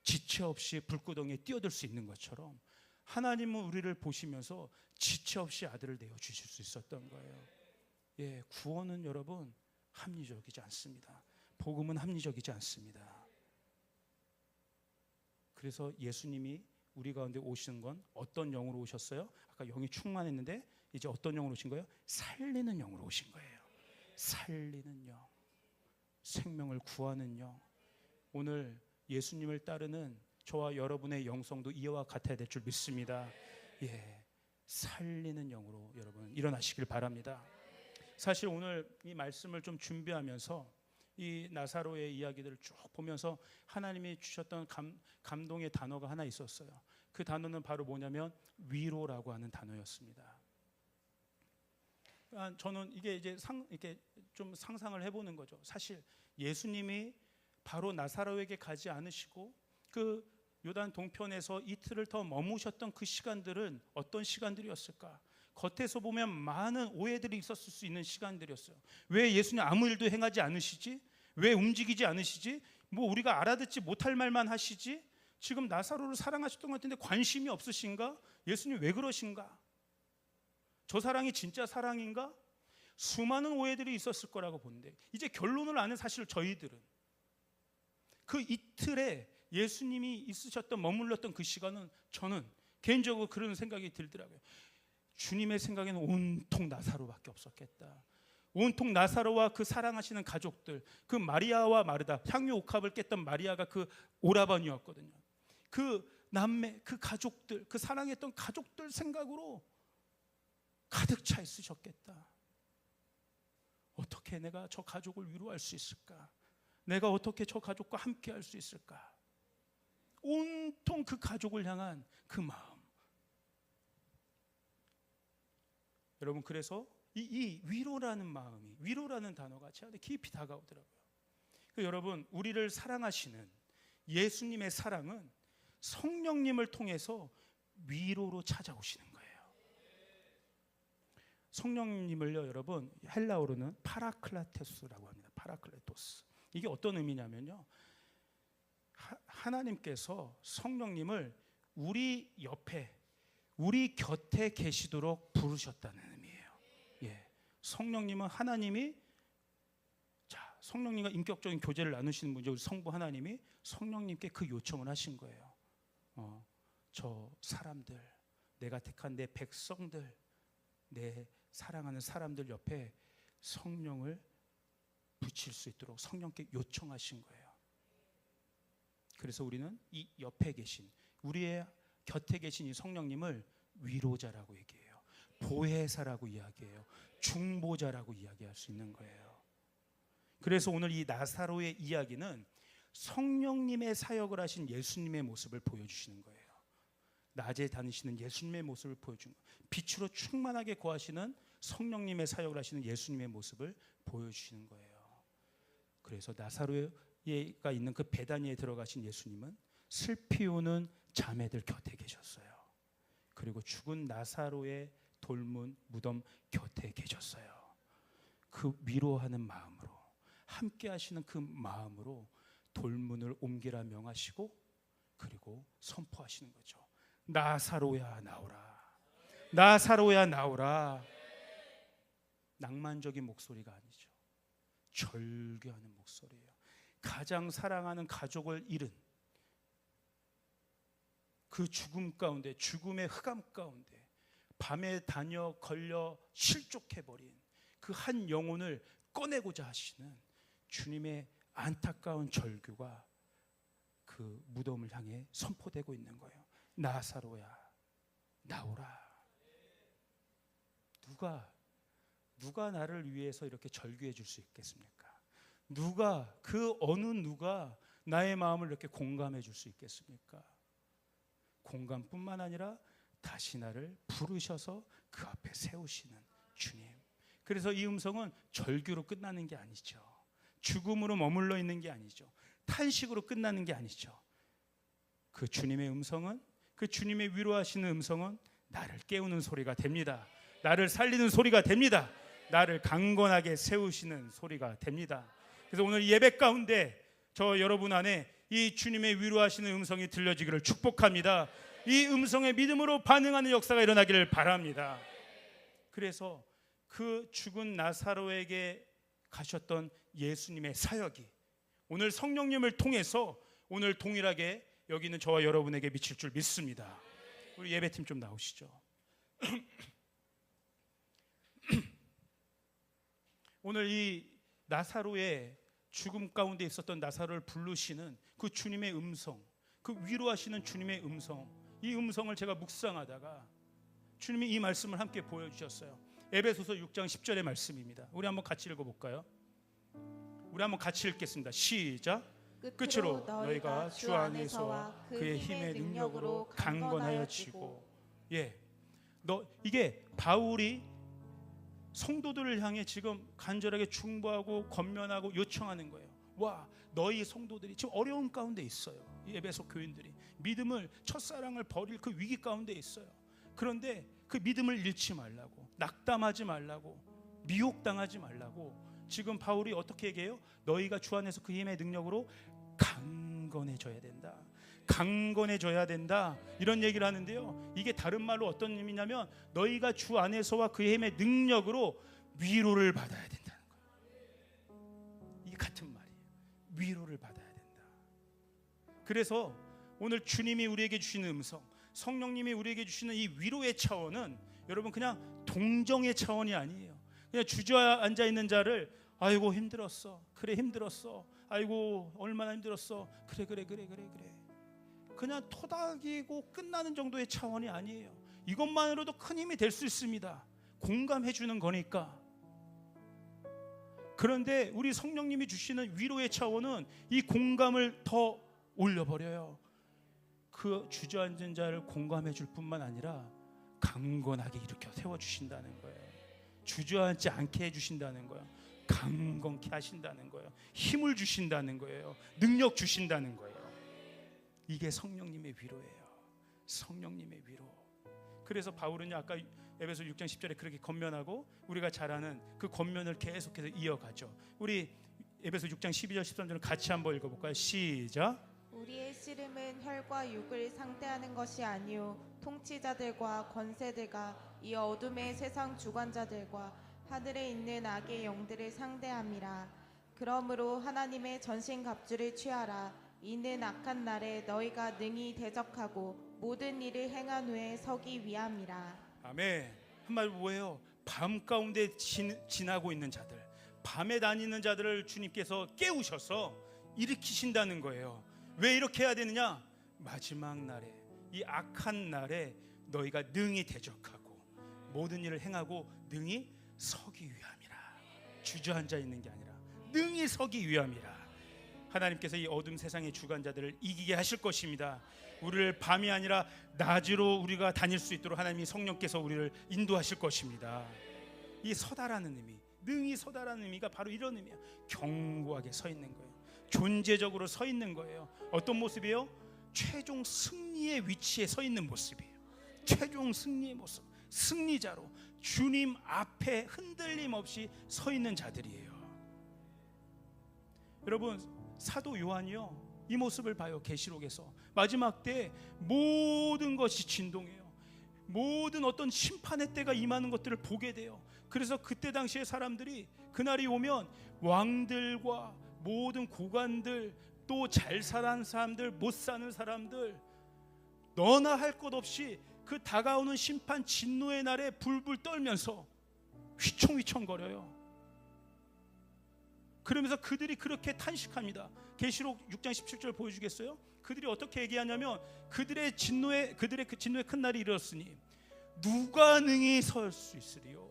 지체 없이 불구덩이에 뛰어들 수 있는 것처럼 하나님은 우리를 보시면서 지체 없이 아들을 내어주실 수 있었던 거예요. 예, 구원은 여러분 합리적이지 않습니다. 복음은 합리적이지 않습니다. 그래서 예수님이 우리 가운데 오시는 건 어떤 영으로 오셨어요? 아까 영이 충만했는데 이제 어떤 영으로 오신 거예요? 살리는 영으로 오신 거예요. 살리는 영, 생명을 구하는 영. 오늘 예수님을 따르는 저와 여러분의 영성도 이와 같아야 될 줄 믿습니다. 예, 살리는 영으로 여러분 일어나시길 바랍니다. 사실 오늘 이 말씀을 좀 준비하면서 이 나사로의 이야기들을 쭉 보면서 하나님이 주셨던 감동의 단어가 하나 있었어요. 그 단어는 바로 뭐냐면 위로라고 하는 단어였습니다. 저는 이게 이제 이렇게 좀 상상을 해보는 거죠. 사실 예수님이 바로 나사로에게 가지 않으시고 그 요단 동편에서 이틀을 더 머무셨던 그 시간들은 어떤 시간들이었을까? 겉에서 보면 많은 오해들이 있었을 수 있는 시간들이었어요. 왜 예수님 아무 일도 행하지 않으시지? 왜 움직이지 않으시지? 뭐 우리가 알아듣지 못할 말만 하시지? 지금 나사로를 사랑하셨던 것 같은데 관심이 없으신가? 예수님 왜 그러신가? 저 사랑이 진짜 사랑인가? 수많은 오해들이 있었을 거라고 보는데 이제 결론을 아는 사실 저희들은 그 이틀에 예수님이 있으셨던 머물렀던 그 시간은 저는 개인적으로 그런 생각이 들더라고요. 주님의 생각에는 온통 나사로밖에 없었겠다. 온통 나사로와 그 사랑하시는 가족들, 그 마리아와 마르다, 향유 옥합을 깼던 마리아가 그 오라버니였거든요. 그 남매, 그 가족들, 그 사랑했던 가족들 생각으로 가득 차 있으셨겠다. 어떻게 내가 저 가족을 위로할 수 있을까? 내가 어떻게 저 가족과 함께 할 수 있을까? 온통 그 가족을 향한 그 마음. 여러분, 그래서 이 위로라는 마음이, 위로라는 단어가 제 안에 깊이 다가오더라고요. 여러분, 우리를 사랑하시는 예수님의 사랑은 성령님을 통해서 위로로 찾아오시는 거예요. 성령님을요, 여러분, 헬라어로는 파라클라테스라고 합니다. 파라클레토스. 이게 어떤 의미냐면요, 하나님께서 성령님을 우리 옆에, 우리 곁에 계시도록 부르셨다는 의미예요. 예, 성령님은 하나님이, 자, 성령님과 인격적인 교제를 나누시는 분이죠. 우리 성부 하나님이 성령님께 그 요청을 하신 거예요. 저 사람들, 내가 택한 내 백성들, 내 사랑하는 사람들 옆에 성령을 붙일 수 있도록 성령께 요청하신 거예요. 그래서 우리는 이 옆에 계신, 우리의 곁에 계신 이 성령님을 위로자라고 얘기해요. 보혜사라고 이야기해요. 중보자라고 이야기할 수 있는 거예요. 그래서 오늘 이 나사로의 이야기는 성령님의 사역을 하신 예수님의 모습을 보여주시는 거예요. 낮에 다니시는 예수님의 모습을 보여준 거예요. 빛으로 충만하게 거하시는 성령님의 사역을 하시는 예수님의 모습을 보여주시는 거예요. 그래서 나사로가 있는 그 베다니에 들어가신 예수님은 슬피 우는 자매들 곁에 계셨어요. 그리고 죽은 나사로의 돌문 무덤 곁에 계셨어요. 그 위로하는 마음으로, 함께 하시는 그 마음으로 돌문을 옮기라 명하시고, 그리고 선포하시는 거죠. 나사로야 나오라. 나사로야 나오라. 낭만적인 목소리가 아니죠. 절규하는 목소리예요. 가장 사랑하는 가족을 잃은 그 죽음 가운데, 죽음의 흑암 가운데 밤에 다녀 걸려 실족해버린 그 한 영혼을 꺼내고자 하시는 주님의 안타까운 절규가 그 무덤을 향해 선포되고 있는 거예요. 나사로야 나오라. 누가 나를 위해서 이렇게 절규해 줄 수 있겠습니까? 그 어느 누가 나의 마음을 이렇게 공감해 줄 수 있겠습니까? 공감뿐만 아니라 다시 나를 부르셔서 그 앞에 세우시는 주님. 그래서 이 음성은 절규로 끝나는 게 아니죠. 죽음으로 머물러 있는 게 아니죠. 탄식으로 끝나는 게 아니죠. 그 주님의 음성은, 그 주님의 위로하시는 음성은 나를 깨우는 소리가 됩니다. 나를 살리는 소리가 됩니다. 나를 강건하게 세우시는 소리가 됩니다. 그래서 오늘 예배 가운데 저 여러분 안에 이 주님의 위로하시는 음성이 들려지기를 축복합니다. 이 음성에 믿음으로 반응하는 역사가 일어나기를 바랍니다. 그래서 그 죽은 나사로에게 가셨던 예수님의 사역이 오늘 성령님을 통해서 오늘 동일하게 여기 있는 저와 여러분에게 미칠 줄 믿습니다. 우리 예배팀 좀 나오시죠. 오늘 이 나사로의 죽음 가운데 있었던 나사로를 부르시는 그 주님의 음성, 그 위로하시는 주님의 음성, 이 음성을 제가 묵상하다가 주님이 이 말씀을 함께 보여주셨어요. 에베소서 6장 10절의 말씀입니다. 우리 한번 같이 읽어볼까요? 우리 한번 같이 읽겠습니다. 시작. 끝으로 너희가 주 안에서와 그의 힘의 능력으로 강건하여지고. 이게 바울이 성도들을 향해 지금 간절하게 중보하고 권면하고 요청하는 거예요. 와, 너희 성도들이 지금 어려운 가운데 있어요. 이 에베소 교인들이 믿음을, 첫사랑을 버릴 그 위기 가운데 있어요. 그런데 그 믿음을 잃지 말라고, 낙담하지 말라고, 미혹당하지 말라고 지금 바울이 어떻게 얘기해요? 너희가 주 안에서 그 힘의 능력으로 강건해져야 된다. 강건해져야 된다. 이런 얘기를 하는데요. 이게 다른 말로 어떤 의미냐면 너희가 주 안에서와 그 힘의 능력으로 위로를 받아야 된다는 거예요. 이게 같은 말이에요. 위로를 받아야 된다. 그래서 오늘 주님이 우리에게 주시는 음성, 성령님이 우리에게 주시는 이 위로의 차원은 여러분 그냥 동정의 차원이 아니에요. 그냥 주저앉아 있는 자를 아이고 힘들었어. 그래 힘들었어. 아이고 얼마나 힘들었어. 그래. 그냥 토닥이고 끝나는 정도의 차원이 아니에요. 이것만으로도 큰 힘이 될 수 있습니다. 공감해 주는 거니까. 그런데 우리 성령님이 주시는 위로의 차원은 이 공감을 더 올려버려요. 그 주저앉은 자를 공감해 줄 뿐만 아니라 강건하게 일으켜 세워주신다는 거예요. 주저앉지 않게 해주신다는 거예요. 강건케 하신다는 거예요. 힘을 주신다는 거예요. 능력 주신다는 거예요. 이게 성령님의 위로예요. 성령님의 위로. 그래서 바울은 아까 에베소 6장 10절에 그렇게 권면하고 우리가 잘 아는 그 권면을 계속해서 이어가죠. 우리 에베소 6장 12절 13절을 같이 한번 읽어볼까요? 시작. 우리의 씨름은 혈과 육을 상대하는 것이 아니요 통치자들과 권세들과 이 어둠의 세상 주관자들과 하늘에 있는 악의 영들을 상대함이라. 그러므로 하나님의 전신갑주를 취하라. 이는 악한 날에 너희가 능히 대적하고 모든 일을 행한 후에 서기 위함이라. 아멘. 한마디로 뭐예요? 밤 가운데 지나고 있는 자들, 밤에 다니는 자들을 주님께서 깨우셔서 일으키신다는 거예요. 왜 이렇게 해야 되느냐? 마지막 날에, 이 악한 날에 너희가 능히 대적하고 모든 일을 행하고 능히 서기 위함이라. 주저앉아 있는 게 아니라 능히 서기 위함이라. 하나님께서 이 어둠 세상의 주관자들을 이기게 하실 것입니다. 우리를 밤이 아니라 낮으로 우리가 다닐 수 있도록 하나님이 성령께서 우리를 인도하실 것입니다. 이 서다라는 의미, 능히 서다라는 의미가 바로 이런 의미예요. 견고하게 서 있는 거예요. 존재적으로 서 있는 거예요. 어떤 모습이에요? 최종 승리의 위치에 서 있는 모습이에요. 최종 승리의 모습, 승리자로 주님 앞에 흔들림 없이 서 있는 자들이에요. 여러분, 사도 요한이요 이 모습을 봐요. 계시록에서 마지막 때 모든 것이 진동해요. 모든 어떤 심판의 때가 임하는 것들을 보게 돼요. 그래서 그때 당시에 사람들이 그날이 오면 왕들과 모든 고관들, 또 잘 사는 사람들, 못 사는 사람들, 너나 할 것 없이 그 다가오는 심판 진노의 날에 불불 떨면서 휘청휘청거려요. 그러면서 그들이 그렇게 탄식합니다. 계시록 6장 17절 보여주겠어요? 그들이 어떻게 얘기하냐면 그들의 진노의 큰 날이 이르렀으니 누가 능히 설 수 있으리요.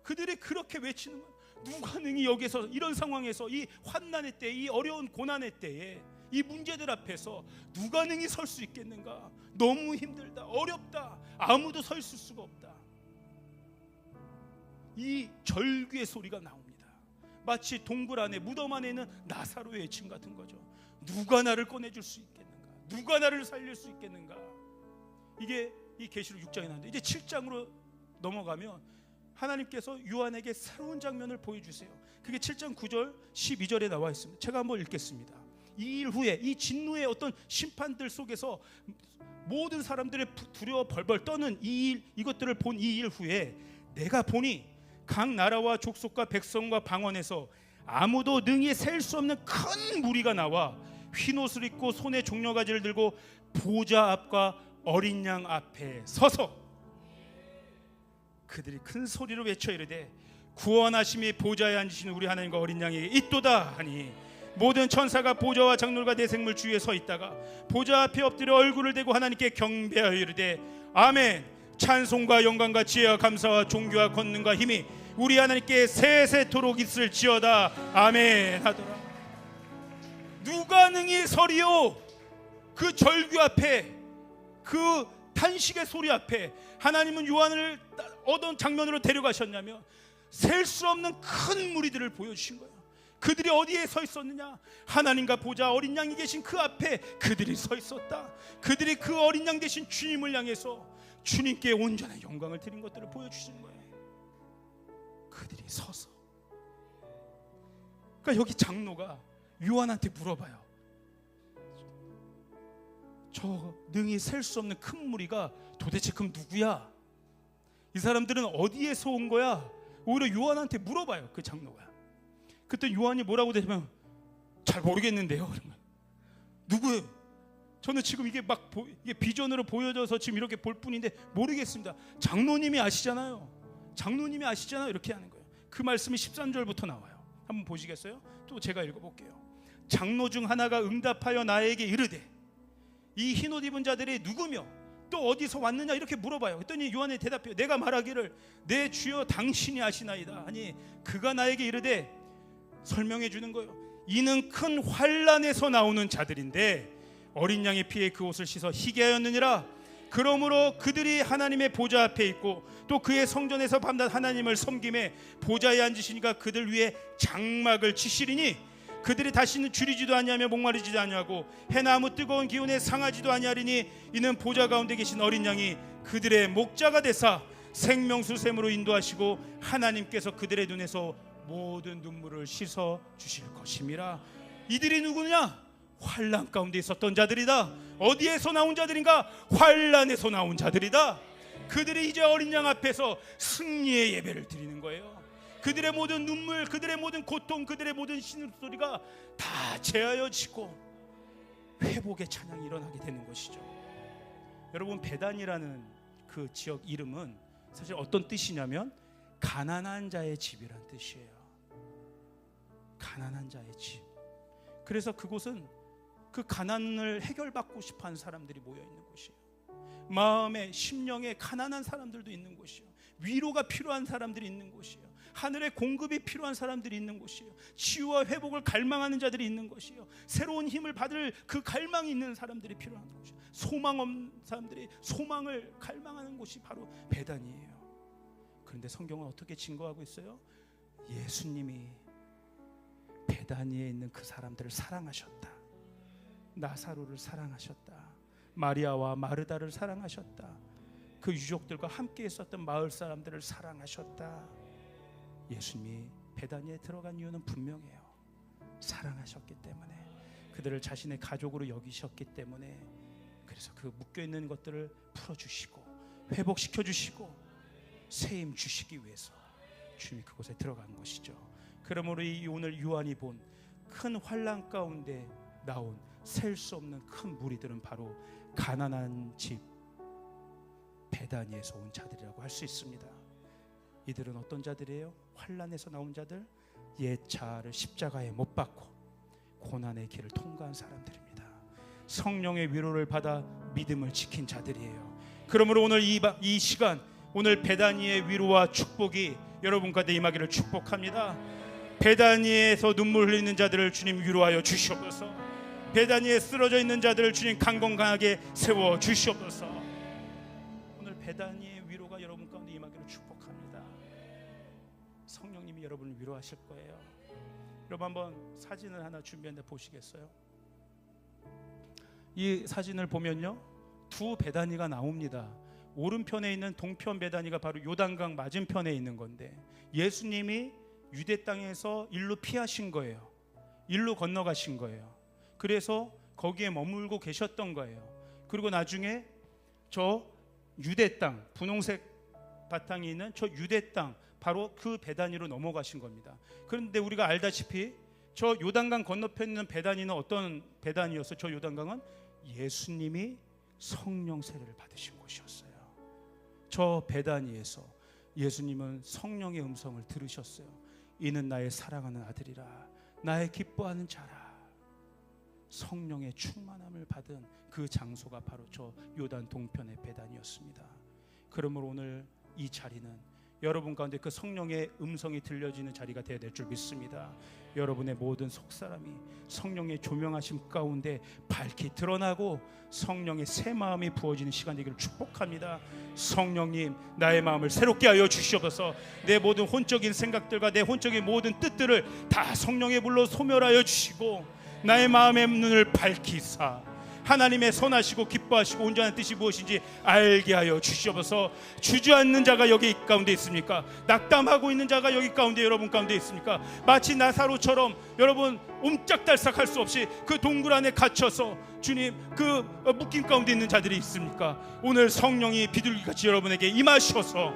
그들이 그렇게 외치는 거예요. 누가 능히 여기서 이런 상황에서 이 환난의 때, 이 어려운 고난의 때에 이 문제들 앞에서 누가 능히 설 수 있겠는가? 너무 힘들다, 어렵다, 아무도 서 있을 수가 없다. 이 절규의 소리가 나옵니다. 마치 동굴 안에, 무덤 안에 있는 나사로의 외침 같은 거죠. 누가 나를 꺼내줄 수 있겠는가? 누가 나를 살릴 수 있겠는가? 이게 이 계시록 6장에 나오는데, 이제 7장으로 넘어가면 하나님께서 요한에게 새로운 장면을 보여주세요. 그게 7장 9절 12절에 나와 있습니다. 제가 한번 읽겠습니다. 이 일 후에, 이 진노의 어떤 심판들 속에서 모든 사람들의 두려워 벌벌 떠는 이것들을 본 이 일 후에 내가 보니 각 나라와 족속과 백성과 방언에서 아무도 능히 셀 수 없는 큰 무리가 나와 흰 옷을 입고 손에 종려가지를 들고 보좌 앞과 어린 양 앞에 서서 그들이 큰 소리로 외쳐 이르되 구원하심이 보좌에 앉으신 우리 하나님과 어린 양에게 있도다 하니 모든 천사가 보좌와 장로가 대생물 주위에 서 있다가 보좌 앞에 엎드려 얼굴을 대고 하나님께 경배하여 이르되 아멘. 찬송과 영광과 지혜와 감사와 존귀와 권능과 힘이 우리 하나님께 세세토록 있을지어다. 아멘 하더라. 누가 능히 서리요? 그 절규 앞에, 그 탄식의 소리 앞에 하나님은 요한을 어떤 장면으로 데려가셨냐면 셀 수 없는 큰 무리들을 보여주신 거예요. 그들이 어디에 서 있었느냐? 하나님과 보좌 어린 양이 계신 그 앞에 그들이 서 있었다. 그들이 그 어린 양 대신 주님을 향해서 주님께 온전한 영광을 드린 것들을 보여주시는 거예요. 그들이 서서. 그러니까 여기 장로가 요한한테 물어봐요. 저 능히 셀 수 없는 큰 무리가 도대체 그럼 누구야? 이 사람들은 어디에서 온 거야? 오히려 요한한테 물어봐요. 그 장로가. 그때 요한이 뭐라고 대답하면 잘 모르겠는데요. 그러면 누구예요? 저는 지금 이게 막 이게 비전으로 보여져서 지금 이렇게 볼 뿐인데 모르겠습니다. 장로님이 아시잖아요. 장로님이 아시잖아요. 이렇게 하는 거예요. 그 말씀이 13절부터 나와요. 한번 보시겠어요? 또 제가 읽어볼게요. 장로 중 하나가 응답하여 나에게 이르되 이 흰옷 입은 자들이 누구며 또 어디서 왔느냐 이렇게 물어봐요. 그랬더니 요한이 대답해요. 내가 말하기를 내 주여 당신이 아시나이다. 아니 그가 나에게 이르되 설명해 주는 거예요. 이는 큰 환난에서 나오는 자들인데 어린 양의 피에 그 옷을 씻어 희게 하였느니라. 그러므로 그들이 하나님의 보좌 앞에 있고 또 그의 성전에서 밤낮 하나님을 섬김에 보좌에 앉으시니까 그들 위에 장막을 치시리니 그들이 다시는 줄이지도 아니하며 목마르지도 아니하고 해나 아무 뜨거운 기운에 상하지도 아니하리니 이는 보좌 가운데 계신 어린 양이 그들의 목자가 되사 생명수 샘으로 인도하시고 하나님께서 그들의 눈에서 모든 눈물을 씻어 주실 것임이라. 이들이 누구냐? 환난 가운데 있었던 자들이다. 어디에서 나온 자들인가? 환난에서 나온 자들이다. 그들이 이제 어린 양 앞에서 승리의 예배를 드리는 거예요. 그들의 모든 눈물, 그들의 모든 고통, 그들의 모든 신음소리가 다 제하여지고 회복의 찬양이 일어나게 되는 것이죠. 여러분, 베단이라는 그 지역 이름은 사실 어떤 뜻이냐면 가난한 자의 집이란 뜻이에요. 가난한 자의 집. 그래서 그곳은 그 가난을 해결받고 싶어하는 사람들이 모여 있는 곳이에요. 마음에 심령에 가난한 사람들도 있는 곳이에요. 위로가 필요한 사람들이 있는 곳이에요. 하늘의 공급이 필요한 사람들이 있는 곳이에요. 치유와 회복을 갈망하는 자들이 있는 곳이에요. 새로운 힘을 받을 그 갈망이 있는 사람들이 필요한 곳이에요. 소망 없는 사람들이 소망을 갈망하는 곳이 바로 베단이에요. 그런데 성경은 어떻게 증거하고 있어요? 예수님이 베다니에 있는 그 사람들을 사랑하셨다. 나사로를 사랑하셨다. 마리아와 마르다를 사랑하셨다. 그 유족들과 함께 있었던 마을 사람들을 사랑하셨다. 예수님이 베다니에 들어간 이유는 분명해요. 사랑하셨기 때문에, 그들을 자신의 가족으로 여기셨기 때문에, 그래서 그 묶여있는 것들을 풀어주시고 회복시켜주시고 세임 주시기 위해서 주님이 그곳에 들어간 것이죠. 그러므로 이 오늘 요한이 본 큰 환난 가운데 나온 셀 수 없는 큰 무리들은 바로 가난한 집 베다니에서 온 자들이라고 할 수 있습니다. 이들은 어떤 자들이에요? 환난에서 나온 자들, 옛 자아를 십자가에 못 박고 고난의 길을 통과한 사람들입니다. 성령의 위로를 받아 믿음을 지킨 자들이에요. 그러므로 오늘 이 시간, 오늘 베다니의 위로와 축복이 여러분 가운데 임하기를 축복합니다. 베다니에서 눈물 흘리는 자들을 주님 위로하여 주시옵소서. 베다니에 쓰러져 있는 자들을 주님 강건하게 세워 주시옵소서. 오늘 베다니의 위로가 여러분 가운데 임하기를 축복합니다. 성령님이 여러분을 위로하실 거예요. 여러분 한번 사진을 하나 준비했는데 보시겠어요? 이 사진을 보면요, 두 베다니가 나옵니다. 오른편에 있는 동편 베다니가 바로 요단강 맞은편에 있는 건데, 예수님이 유대 땅에서 일로 피하신 거예요. 일로 건너가신 거예요. 그래서 거기에 머물고 계셨던 거예요. 그리고 나중에 저 유대 땅, 분홍색 바탕이 있는 저 유대 땅, 바로 그 베다니로 넘어가신 겁니다. 그런데 우리가 알다시피 저 요단강 건너편 있는 베다니는 어떤 베다니였어요? 저 요단강은 예수님이 성령 세례를 받으신 곳이었어요. 저 베다니에서 예수님은 성령의 음성을 들으셨어요. 이는 나의 사랑하는 아들이라, 나의 기뻐하는 자라. 성령의 충만함을 받은 그 장소가 바로 저 요단 동편의 베단이었습니다. 그러므로 오늘 이 자리는 여러분 가운데 그 성령의 음성이 들려지는 자리가 되어야 될 줄 믿습니다. 여러분의 모든 속사람이 성령의 조명하심 가운데 밝히 드러나고 성령의 새 마음이 부어지는 시간 되기를 축복합니다. 성령님, 나의 마음을 새롭게 하여 주시옵소서. 내 모든 혼적인 생각들과 내 혼적인 모든 뜻들을 다 성령의 불로 소멸하여 주시고 나의 마음의 눈을 밝히사 하나님의 선하시고 기뻐하시고 온전한 뜻이 무엇인지 알게 하여 주시옵소서. 주저앉는 자가 여기 가운데 있습니까? 낙담하고 있는 자가 여기 가운데 여러분 가운데 있습니까? 마치 나사로처럼 여러분 옴짝달싹할 수 없이 그 동굴 안에 갇혀서 주님 그 묶임 가운데 있는 자들이 있습니까? 오늘 성령이 비둘기같이 여러분에게 임하셔서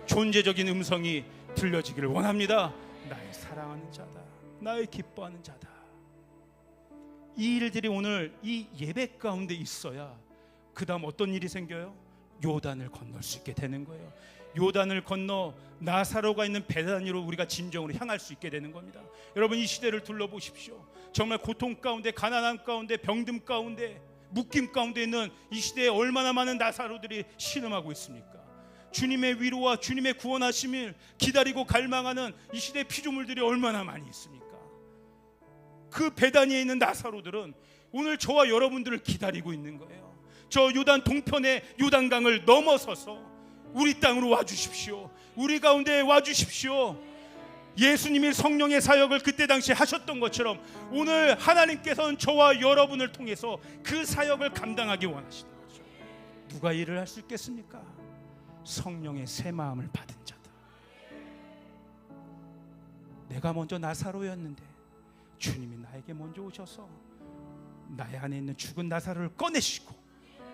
존재적인 음성이 들려지기를 원합니다. 나의 사랑하는 자다, 나의 기뻐하는 자다. 이 일들이 오늘 이 예배 가운데 있어야 그 다음 어떤 일이 생겨요? 요단을 건널 수 있게 되는 거예요. 요단을 건너 나사로가 있는 베다니로 우리가 진정으로 향할 수 있게 되는 겁니다. 여러분 이 시대를 둘러보십시오. 정말 고통 가운데, 가난함 가운데, 병듦 가운데, 묶임 가운데 있는 이 시대에 얼마나 많은 나사로들이 신음하고 있습니까? 주님의 위로와 주님의 구원하심을 기다리고 갈망하는 이 시대 피조물들이 얼마나 많이 있습니까? 그 베다니에 있는 나사로들은 오늘 저와 여러분들을 기다리고 있는 거예요. 저 요단 동편의 요단강을 넘어서서 우리 땅으로 와주십시오. 우리 가운데 와주십시오. 예수님이 성령의 사역을 그때 당시에 하셨던 것처럼 오늘 하나님께서는 저와 여러분을 통해서 그 사역을 감당하기 원하시는 거죠. 누가 일을 할 수 있겠습니까? 성령의 새 마음을 받은 자다. 내가 먼저 나사로였는데 주님이 나에게 먼저 오셔서 나의 안에 있는 죽은 나사로를 꺼내시고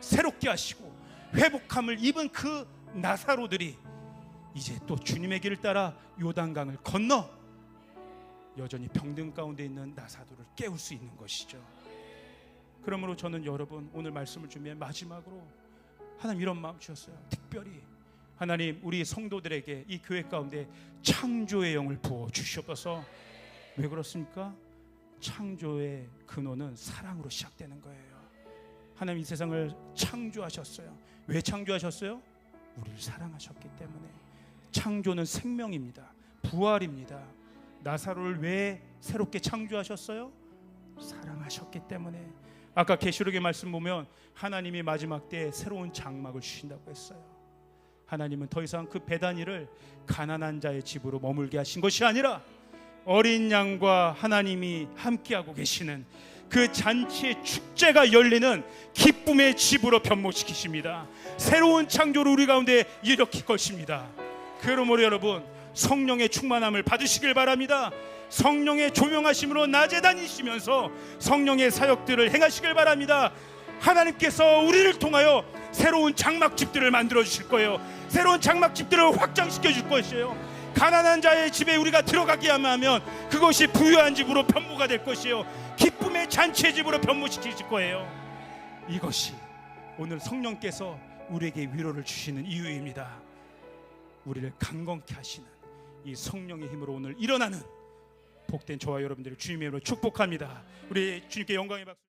새롭게 하시고 회복함을 입은 그 나사로들이 이제 또 주님의 길을 따라 요단강을 건너 여전히 병든 가운데 있는 나사로를 깨울 수 있는 것이죠. 그러므로 저는 여러분 오늘 말씀을 준비해 마지막으로 하나님 이런 마음 주셨어요. 특별히 하나님 우리 성도들에게 이 교회 가운데 창조의 영을 부어 주시옵소서. 왜 그렇습니까? 창조의 근원은 사랑으로 시작되는 거예요. 하나님 이 세상을 창조하셨어요. 왜 창조하셨어요? 우리를 사랑하셨기 때문에. 창조는 생명입니다. 부활입니다. 나사로를 왜 새롭게 창조하셨어요? 사랑하셨기 때문에. 아까 계시록의 말씀 보면 하나님이 마지막 때에 새로운 장막을 주신다고 했어요. 하나님은 더 이상 그 베다니를 가난한 자의 집으로 머물게 하신 것이 아니라 어린 양과 하나님이 함께하고 계시는 그 잔치의 축제가 열리는 기쁨의 집으로 변모시키십니다. 새로운 창조를 우리 가운데 일으킬 것입니다. 그러므로 여러분 성령의 충만함을 받으시길 바랍니다. 성령의 조명하심으로 낮에 다니시면서 성령의 사역들을 행하시길 바랍니다. 하나님께서 우리를 통하여 새로운 장막집들을 만들어 주실 거예요. 새로운 장막집들을 확장시켜 줄 것이에요. 가난한 자의 집에 우리가 들어가게 하면 그것이 부유한 집으로 변모가 될 것이에요. 기쁨의 잔치의 집으로 변모시키실 거예요. 이것이 오늘 성령께서 우리에게 위로를 주시는 이유입니다. 우리를 강건케 하시는 이 성령의 힘으로 오늘 일어나는 복된 저와 여러분들을 주님의 이름으로 축복합니다. 우리 주님께 영광의 박수.